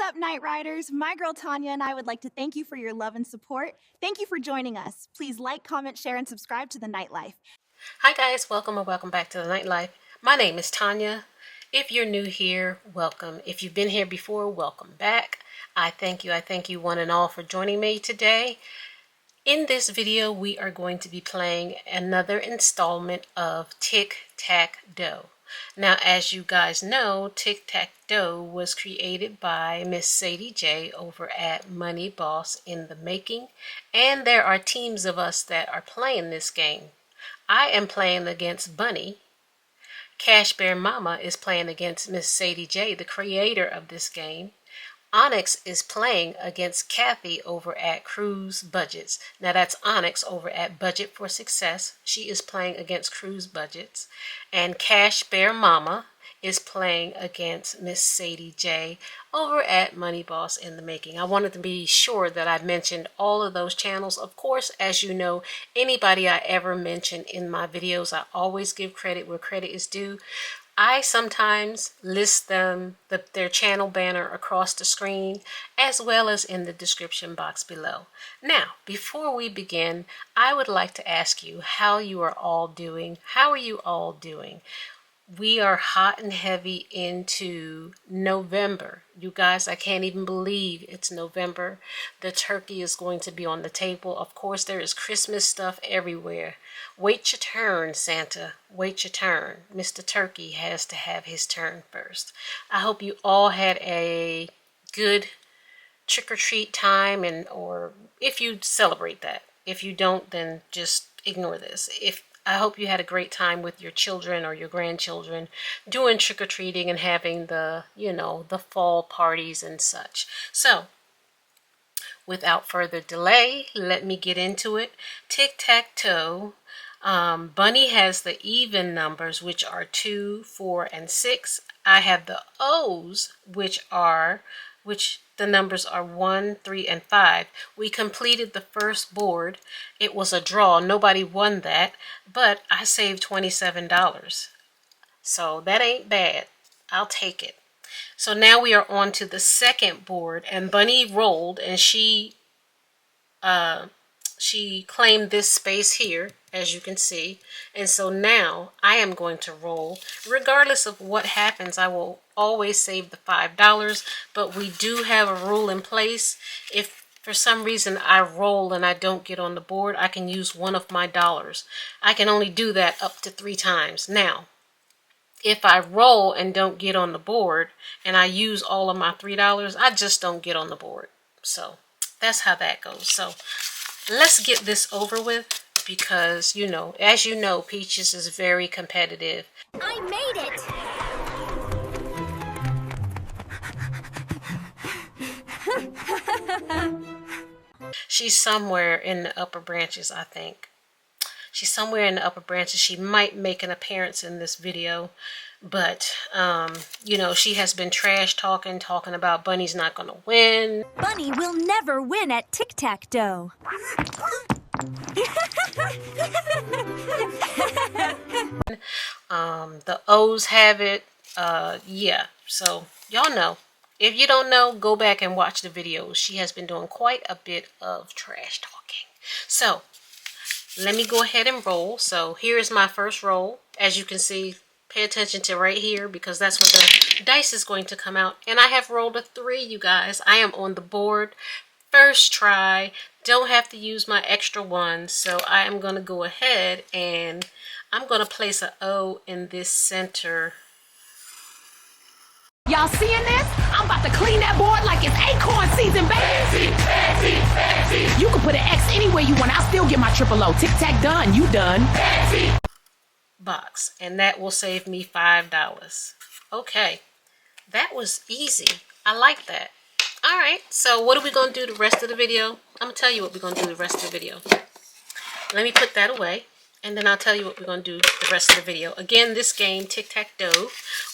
up, Knight Riders? My girl Tonja and I would like to thank you for your love and support. Thank you for joining us. Please like, comment, share, and subscribe to the Knight Life. Hi guys, welcome or welcome back to the Knight Life. My name is Tonja. If you're new here, welcome. If you've been here before, welcome back. I thank you one and all for joining me today. In this video, we are going to be playing another installment of Tic Tac Dough. Now, as you guys know, Tic Tac Dough was created by Miss Sadie J over at Money Boss in the Making, and there are teams of us that are playing this game. I am playing against Bunny. Cash Bear Mama is playing against Miss Sadie J, the creator of this game. Onyx is playing against Kathy over at Cruise Budgets. Now that's Onyx over at Budget for Success. She is playing against Cruise Budgets. And Cash Bear Mama is playing against Miss Sadie J over at Money Boss in the Making. I wanted to be sure that I mentioned all of those channels. Of course, as you know, anybody I ever mention in my videos, I always give credit where credit is due. I sometimes list them, their channel banner across the screen, as well as in the description box below. Now, before we begin, I would like to ask you how you are all doing. How are you all doing? We are hot and heavy into November. You guys, I can't even believe it's November. The turkey is going to be on the table. Of course, there is Christmas stuff everywhere. Wait your turn, Santa. Wait your turn. Mr. Turkey has to have his turn first. I hope you all had a good trick-or-treat time, or if you celebrate that. If you don't, then just ignore this. I hope you had a great time with your children or your grandchildren doing trick-or-treating and having the, the fall parties and such. So, without further delay, let me get into it. Tic-tac-toe. Bunny has the even numbers, which are 2, 4, and 6. I have the O's, which the numbers are 1, 3, and 5. We completed the first board. It was a draw. Nobody won that, but I saved $27. So that ain't bad. I'll take it. So now we are on to the second board, and Bunny rolled, and she claimed this space here, as you can see. And so now I am going to roll. Regardless of what happens, I will always save the $5, but we do have a rule in place. If for some reason I roll and I don't get on the board, I can use one of my dollars. I can only do that up to 3 times. Now, if I roll and don't get on the board and I use all of my $3, I just don't get on the board. So that's how that goes. So let's get this over with, because, as you know, Peaches is very competitive. I made it! She's somewhere in the upper branches, I think. She's somewhere in the upper branches. She might make an appearance in this video, but, she has been trash talking about Bunny's not going to win. Bunny will never win at tic-tac-dough. The O's have it. Yeah, so y'all know. If you don't know, go back and watch the videos. She has been doing quite a bit of trash talking. So let me go ahead and roll. So here is my first roll. As you can see, pay attention to right here, because that's where the dice is going to come out. And I have rolled a 3, you guys. I am on the board. First try. Don't have to use my extra one. So I am going to go ahead and I'm going to place an O in this center. Y'all seeing this? I'm about to clean that board like it's acorn season, baby. You can put an X anywhere you want. I'll still get my triple O. Tic-tac done. You done. Box. And that will save me $5. Okay. That was easy. I like that. Alright. So what are we going to do the rest of the video? I'm going to tell you what we're going to do the rest of the video. Let me put that away. And then I'll tell you what we're going to do the rest of the video. Again, this game, Tic Tac Dough,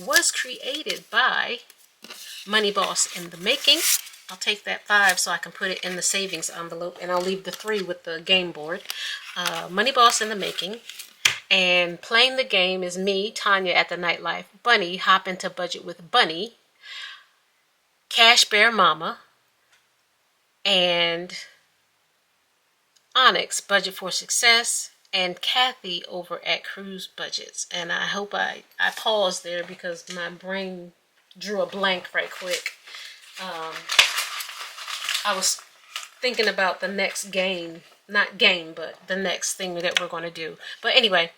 was created by Money Boss in the Making. I'll take that 5 so I can put it in the savings envelope, and I'll leave the 3 with the game board. Money Boss in the Making. And playing the game is me, Tonja at the Knight Life. Bunny, hop into budget with Bunny. Cash Bear Mama, and Onyx, Budget for Success, and Kathy over at Cruise Budgets. And I hope I paused there because my brain drew a blank right quick. I was thinking about the next game, not game, but the next thing that we're going to do. But anyway,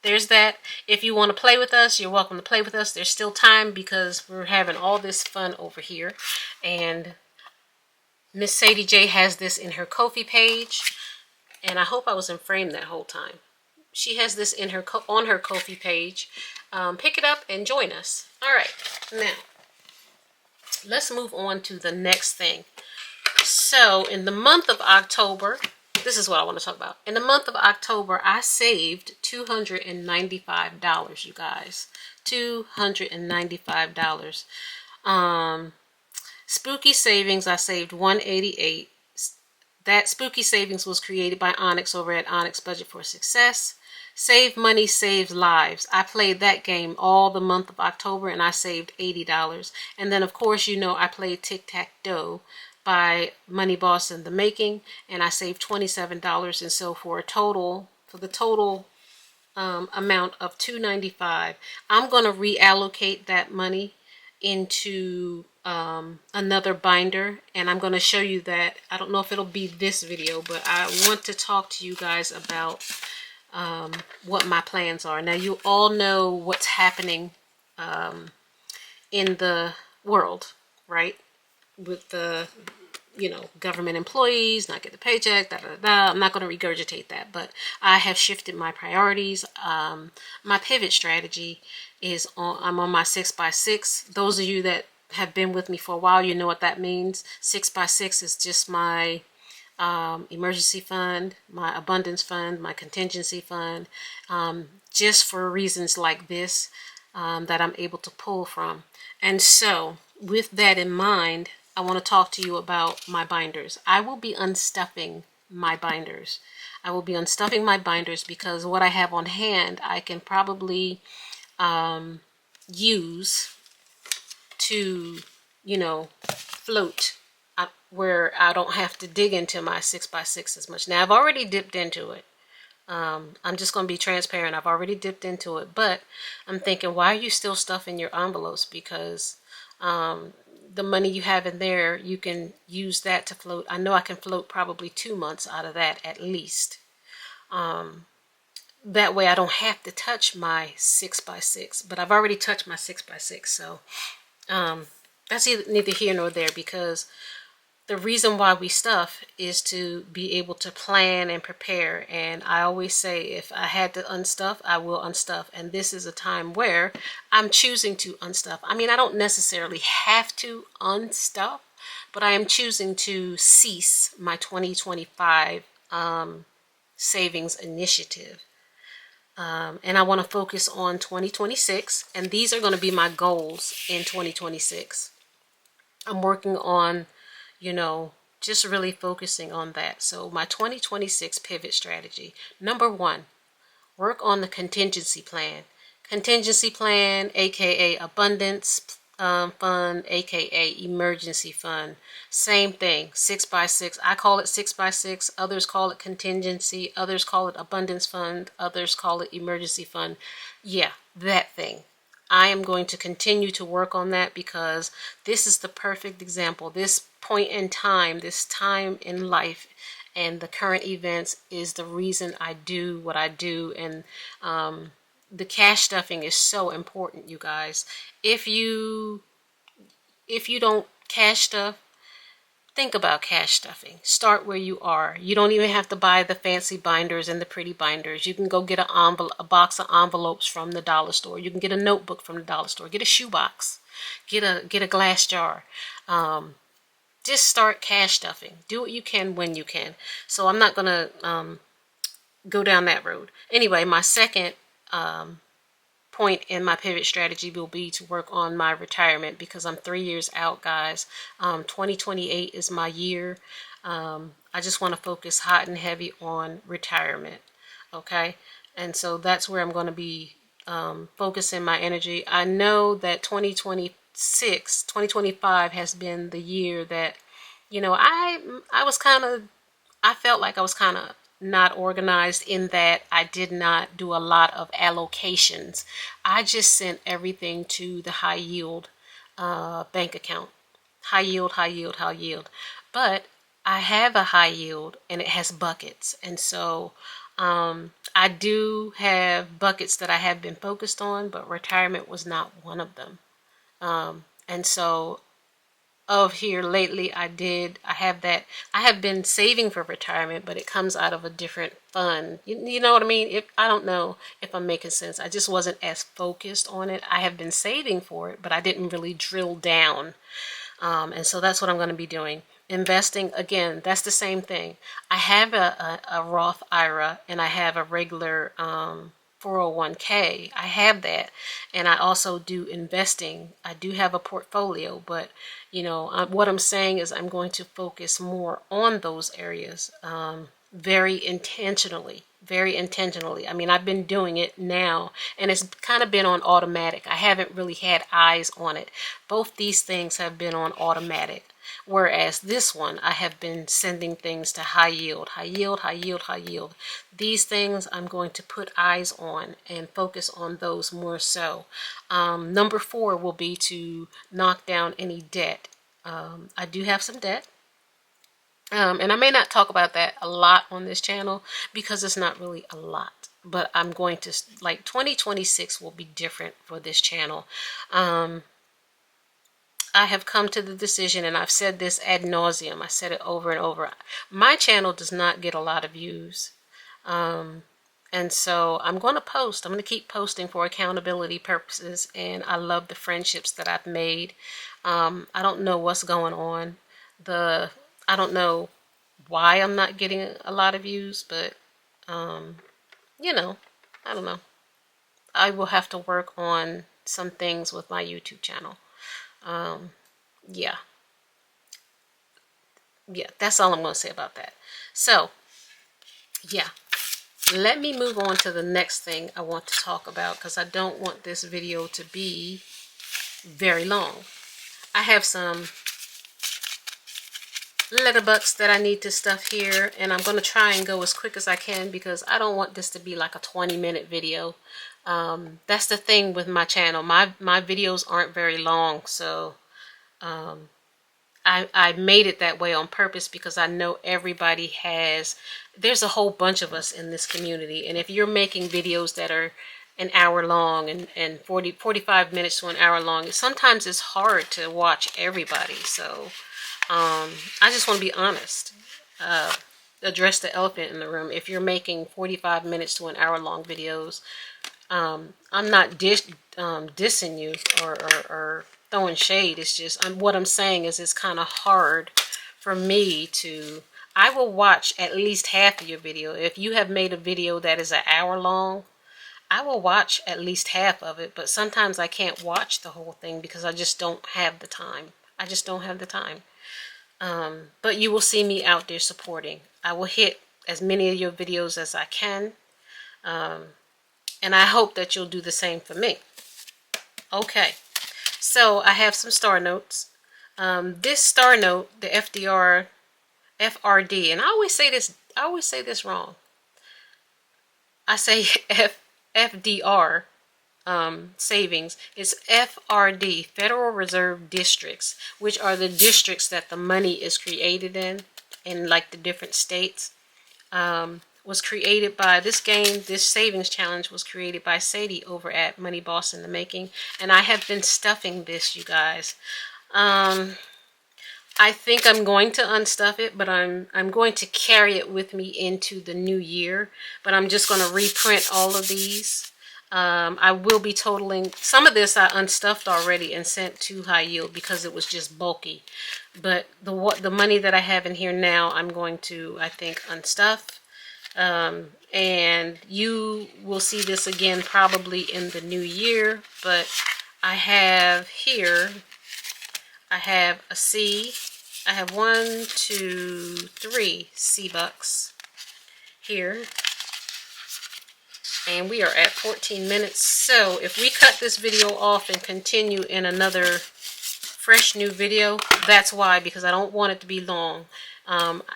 there's that. If you want to play with us, you're welcome to play with us. There's still time because we're having all this fun over here. And Miss Sadie J has this in her Ko-fi page. And I hope I was in frame that whole time. She has this in her on her Ko-fi page. Pick it up and join us. All right, now let's move on to the next thing. So in the month of October, this is what I want to talk about. In the month of October, I saved $295, you guys. $295. Spooky Savings, I saved $188. That Spooky Savings was created by Onyx over at Onyx Budget for Success. Save Money Saves Lives. I played that game all the month of October and I saved $80. And then of course, you know, I played Tic Tac Dough by Money Boss in the Making, and I saved $27. And so for the total amount of $295, I'm going to reallocate that money into another binder, and I'm going to show you that. I don't know if it'll be this video, but I want to talk to you guys about what my plans are. Now, you all know what's happening in the world, right? With the, you know, government employees not get the paycheck, da, da, da. I'm not going to regurgitate that, but I have shifted my priorities. My pivot strategy is I'm on my 6x6. Those of you that have been with me for a while, you know what that means. 6x6 is just my emergency fund, my abundance fund, my contingency fund, just for reasons like this that I'm able to pull from. And so with that in mind, I want to talk to you about my binders. I will be unstuffing my binders. I will be unstuffing my binders because what I have on hand, I can probably use to, you know, float where I don't have to dig into my 6x6 as much. Now, I've already dipped into it. I'm just going to be transparent. I've already dipped into it, but I'm thinking, why are you still stuffing your envelopes? Because the money you have in there, you can use that to float. I know I can float probably 2 months out of that at least. That way I don't have to touch my 6x6, but I've already touched my 6x6. So that's neither here nor there, because the reason why we stuff is to be able to plan and prepare. And I always say, if I had to unstuff, I will unstuff. And this is a time where I'm choosing to unstuff. I mean, I don't necessarily have to unstuff, but I am choosing to cease my 2025 savings initiative. And I want to focus on 2026. And these are going to be my goals in 2026. I'm working on, you know, just really focusing on that. So my 2026 pivot strategy. Number 1, work on the contingency plan. Contingency plan, aka abundance fund, aka emergency fund. Same thing, 6x6. I call it 6x6. Others call it contingency. Others call it abundance fund. Others call it emergency fund. Yeah, that thing. I am going to continue to work on that because this is the perfect example. This point in time, this time in life, and the current events is the reason I do what I do. And the cash stuffing is so important, you guys. If you don't cash stuff, think about cash stuffing. Start where you are. You don't even have to buy the fancy binders and the pretty binders. You can go get a box of envelopes from the dollar store. You can get a notebook from the dollar store. Get a shoebox. Get a glass jar. Just start cash stuffing. Do what you can when you can. So I'm not gonna go down that road. Anyway, my second point in my pivot strategy will be to work on my retirement, because I'm 3 years out, guys. 2028 is my year. I just want to focus hot and heavy on retirement. Okay, and so that's where I'm going to be focusing my energy. I know that 2026 2025 has been the year that, you know, I felt like I was kind of not organized, in that I did not do a lot of allocations. I just sent everything to the high yield bank account. High yield, high yield, high yield. But I have a high yield and it has buckets. And so I do have buckets that I have been focused on, but retirement was not one of them. And so of here lately, I have been saving for retirement, but it comes out of a different fund. You know what I mean? I don't know if I'm making sense. I just wasn't as focused on it. I have been saving for it, but I didn't really drill down. And so that's what I'm going to be doing. Investing, again, that's the same thing. I have a Roth IRA and I have a regular 401k. I have that, and I also do investing. I do have a portfolio, but you know, what I'm saying is I'm going to focus more on those areas very intentionally. Very intentionally. I mean, I've been doing it now, and it's kind of been on automatic. I haven't really had eyes on it. Both these things have been on automatic. Whereas this one, I have been sending things to high yield, high yield, high yield, high yield. These things I'm going to put eyes on and focus on those more so. Number 4 will be to knock down any debt. I do have some debt. And I may not talk about that a lot on this channel because it's not really a lot. But I'm going to, like, 2026 will be different for this channel. I have come to the decision, and I've said this ad nauseum. I said it over and over. My channel does not get a lot of views. And so I'm going to post. I'm going to keep posting for accountability purposes. And I love the friendships that I've made. I don't know what's going on. I don't know why I'm not getting a lot of views, but, you know, I don't know. I will have to work on some things with my YouTube channel. Yeah, that's all I'm going to say about that. So, yeah, let me move on to the next thing I want to talk about, because I don't want this video to be very long. I have some letterbucks that I need to stuff here, and I'm going to try and go as quick as I can because I don't want this to be like a 20-minute video. That's the thing with my channel. My videos aren't very long, so I made it that way on purpose because I know everybody there's a whole bunch of us in this community, and if you're making videos that are an hour long and 45 minutes to an hour long, sometimes it's hard to watch everybody. So I just want to be honest, address the elephant in the room. If you're making 45 minutes to an hour long videos, I'm not dissing you or throwing shade. It's just what I'm saying is it's kind of hard for me to. I will watch at least half of your video. If you have made a video that is an hour long, I will watch at least half of it. But sometimes I can't watch the whole thing because I just don't have the time. I just don't have the time. But you will see me out there supporting. I will hit as many of your videos as I can. And I hope that you'll do the same for me. Okay, so I have some star notes. This star note, the FRD, and I always say this wrong. I say FDR savings. It's FRD, Federal Reserve Districts, which are the districts that the money is created in like the different states. Was created by this savings challenge was created by Sadie over at Money Boss in the Making, and I have been stuffing this, you guys. I think I'm going to unstuff it, but I'm going to carry it with me into the new year. But I'm just going to reprint all of these. I will be totaling some of this. I unstuffed already and sent to high yield because it was just bulky. But the money that I have in here now, I'm going to, I think, unstuff. And you will see this again probably in the new year, but I have here, I have a C. I have 1, 2, 3 C bucks here, and we are at 14 minutes. So if we cut this video off and continue in another fresh new video. That's why, because I don't want it to be long.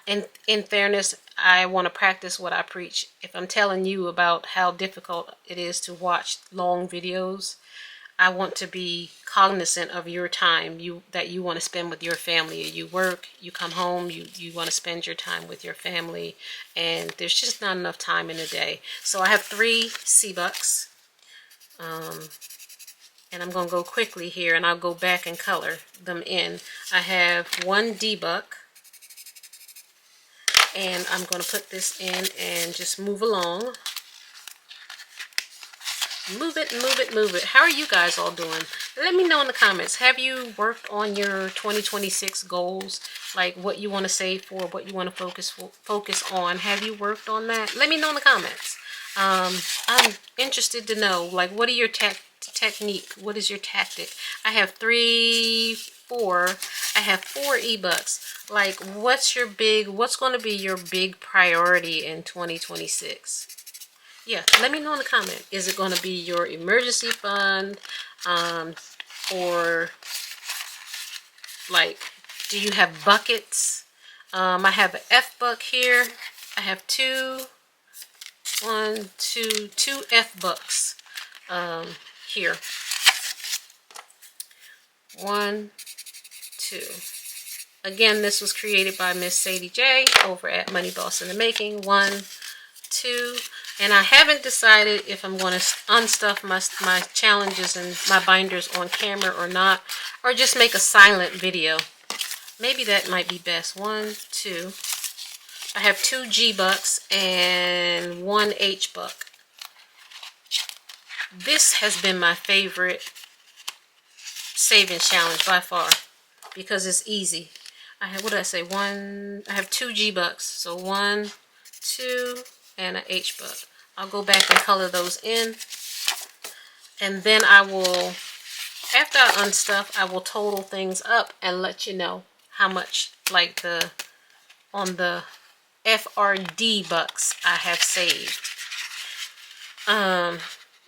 In fairness, I want to practice what I preach. If I'm telling you about how difficult it is to watch long videos, I want to be cognizant of your time that you want to spend with your family. You work, you come home, you want to spend your time with your family, and there's just not enough time in a day. So I have 3 C-Bucks, and I'm going to go quickly here, and I'll go back and color them in. I have 1 D-Buck, and I'm going to put this in and just move along. Move it, move it, move it. How are you guys all doing? Let me know in the comments. Have you worked on your 2026 goals? Like what you want to save for, what you want to focus on. Have you worked on that? Let me know in the comments. I'm interested to know, like, what are your technique? What is your tactic? I have 4 E-Bucks. Like, what's going to be your big priority in 2026? Yeah, let me know in the comment. Is it going to be your emergency fund? Or, like, do you have buckets? I have an F-Buck here. I have 2 F-Bucks here. 1, 2. Again, this was created by Miss Sadie J over at Money Boss in the Making. 1, 2. And I haven't decided if I'm going to unstuff my challenges and my binders on camera or not, or just make a silent video. Maybe that might be best. 1, 2. I have 2 G-Bucks and 1 H-Buck. This has been my favorite savings challenge by far because it's easy. I have, what did I say? I have 2 G-Bucks. So 1, 2, and an H-Buck. I'll go back and color those in, and then I will, after I unstuff, I will total things up and let you know how much, like on the FRD bucks I have saved.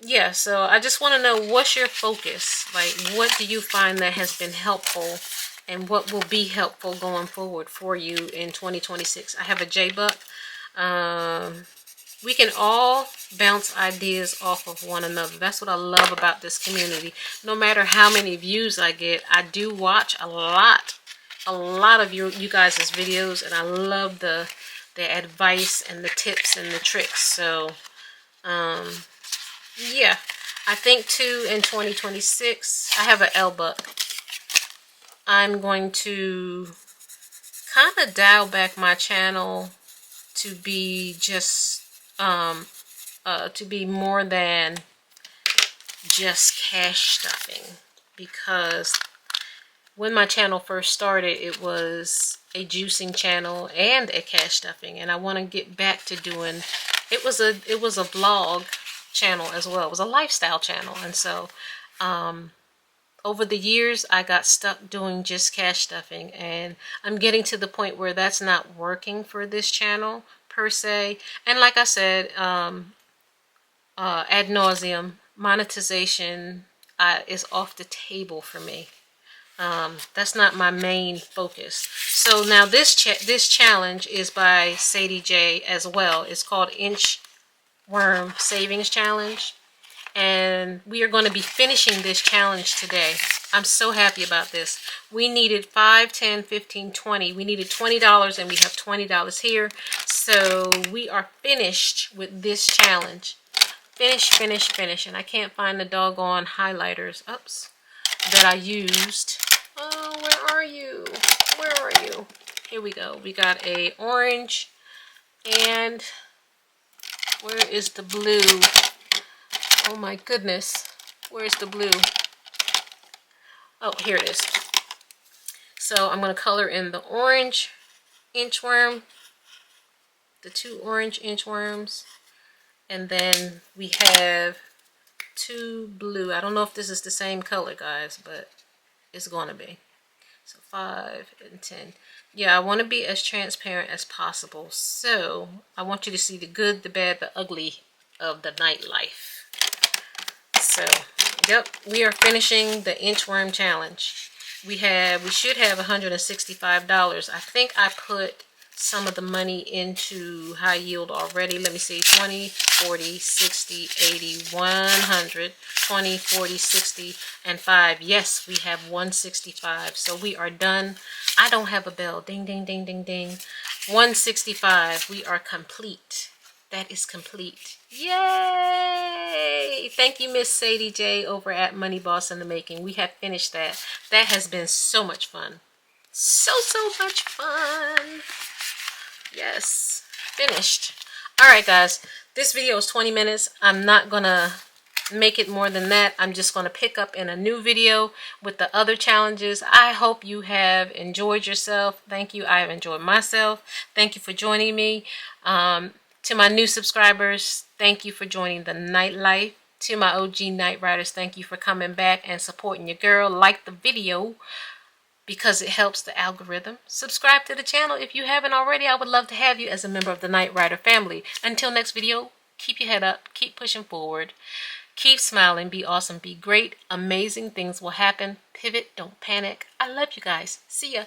Yeah, so I just want to know, what's your focus? Like, what do you find that has been helpful, and what will be helpful going forward for you in 2026? I have a J-Buck. We can all bounce ideas off of one another. That's what I love about this community. No matter how many views I get, I do watch a lot of you guys' videos, and I love the advice and the tips and the tricks. So yeah, I think too in 2026 I have an L-Buck. I'm going to kind of dial back my channel to be just to be more than just cash stuffing, because when my channel first started, it was a juicing channel and a cash stuffing, and I want to get back to doing, it was a vlog channel as well. It was a lifestyle channel, and so over the years I got stuck doing just cash stuffing, and I'm getting to the point where that's not working for this channel per se. And like I said, ad nauseum, monetization is off the table for me. That's not my main focus. So now this challenge is by Sadie J as well. It's called Inchworm Savings Challenge, and we are going to be finishing this challenge today. I'm so happy about this. We needed 5, 10, 15, 20. We needed $20, and we have $20 here. So we are finished with this challenge. Finish. And I can't find the doggone highlighters, oops, that I used. Oh, where are you? Where are you? Here we go. We got a orange, and where is the blue? Oh my goodness. Where's the blue? Oh, here it is. So I'm going to color in the orange inchworm, the 2 orange inchworms, and then we have 2 blue. I don't know if this is the same color, guys, but it's going to be. So 5 and 10. Yeah, I want to be as transparent as possible. So I want you to see the good, the bad, the ugly of the nightlife. So, yep, we are finishing the inchworm challenge. We should have $165. I think I put some of the money into high yield already. Let me see, 20, 40, 60, 80, 100, 20, 40, 60, and 5. Yes, we have 165. So we are done. I don't have a bell. Ding, ding, ding, ding, ding. 165. We are complete. That is complete. Yay! Thank you, Miss Sadie J over at Money Boss in the Making. We have finished that. That has been so much fun. So much fun. Yes, finished. All right, guys, this video is 20 minutes. I'm not gonna make it more than that. I'm just gonna pick up in a new video with the other challenges. I hope you have enjoyed yourself. Thank you. I have enjoyed myself. Thank you for joining me. To my new subscribers, thank you for joining the Nightlife. To my OG Knight Ryders, thank you for coming back and supporting your girl. Like the video, because it helps the algorithm. Subscribe to the channel if you haven't already. I would love to have you as a member of the Knight Rider family. Until next video, keep your head up, keep pushing forward, keep smiling, be awesome, be great. Amazing things will happen. Pivot, don't panic. I love you guys. See ya.